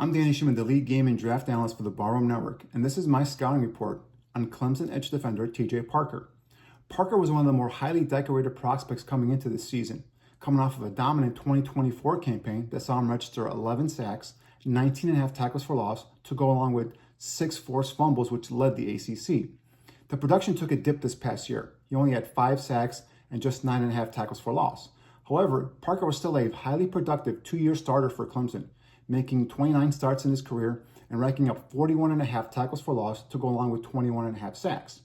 I'm Danny Shimon, the lead game and draft analyst for the Barroom Network, and this is my scouting report on Clemson edge defender TJ Parker. Parker was one of the more highly decorated prospects coming into this season, coming off of a dominant 2024 campaign that saw him register 11 sacks, 19.5 tackles for loss, to go along with 6 forced fumbles, which led the ACC. The production took a dip this past year. He only had 5 sacks and just 9.5 tackles for loss. However, Parker was still a highly productive 2-year starter for Clemson, making 29 starts in his career and racking up 41.5 tackles for loss to go along with 21.5 sacks.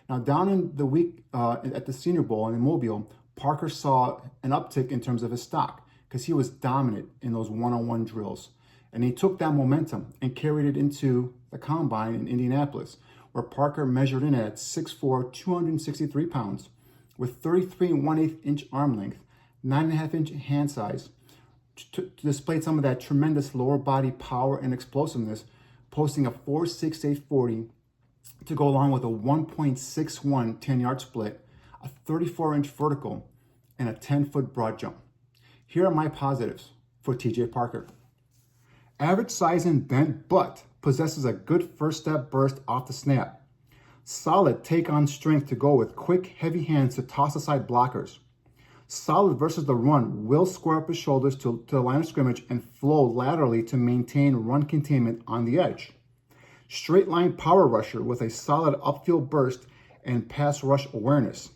Now, down in the week at the Senior Bowl in Mobile, Parker saw an uptick in terms of his stock because he was dominant in those one-on-one drills. And he took that momentum and carried it into the Combine in Indianapolis, where Parker measured in at 6'4", 263 pounds, with 33 1/8 inch arm length, 9.5 inch hand size, to display some of that tremendous lower body power and explosiveness, posting a 4.68 40 to go along with a 1.61 10-yard split, a 34-inch vertical, and a 10-foot broad jump. Here are my positives for TJ Parker. Average size and bent, but possesses a good first step burst off the snap. Solid take-on strength to go with quick, heavy hands to toss aside blockers. Solid versus the run, will square up his shoulders to the line of scrimmage and flow laterally to maintain run containment on the edge. Straight line power rusher with a solid upfield burst and pass rush awareness.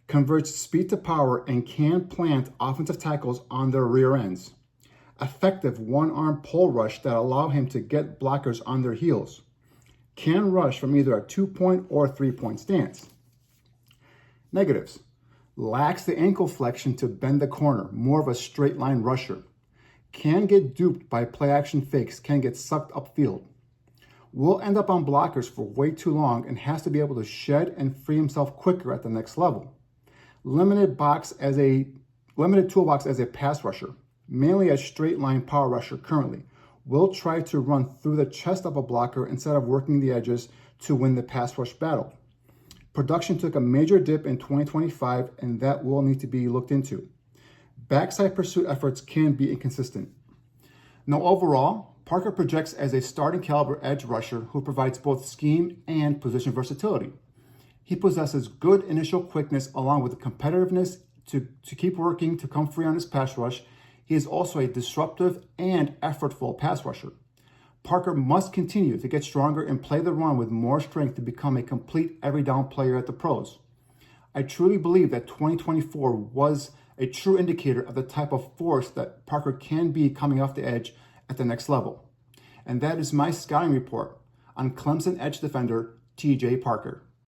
Converts speed to power and can plant offensive tackles on their rear ends. Effective one-arm pull rush that allow him to get blockers on their heels. Can rush from either a 2-point or 3-point stance. Negatives. Lacks the ankle flexion to bend the corner, more of a straight line rusher. Can get duped by play action fakes, can get sucked upfield. Will end up on blockers for way too long and has to be able to shed and free himself quicker at the next level. Limited toolbox as a pass rusher, mainly a straight line power rusher currently. Will try to run through the chest of a blocker instead of working the edges to win the pass rush battle. Production took a major dip in 2025, and that will need to be looked into. Backside pursuit efforts can be inconsistent. Now, overall, Parker projects as a starting caliber edge rusher who provides both scheme and position versatility. He possesses good initial quickness along with the competitiveness to keep working to come free on his pass rush. He is also a disruptive and effortful pass rusher. Parker must continue to get stronger and play the run with more strength to become a complete every down player at the pros. I truly believe that 2024 was a true indicator of the type of force that Parker can be coming off the edge at the next level. And that is my scouting report on Clemson edge defender TJ Parker.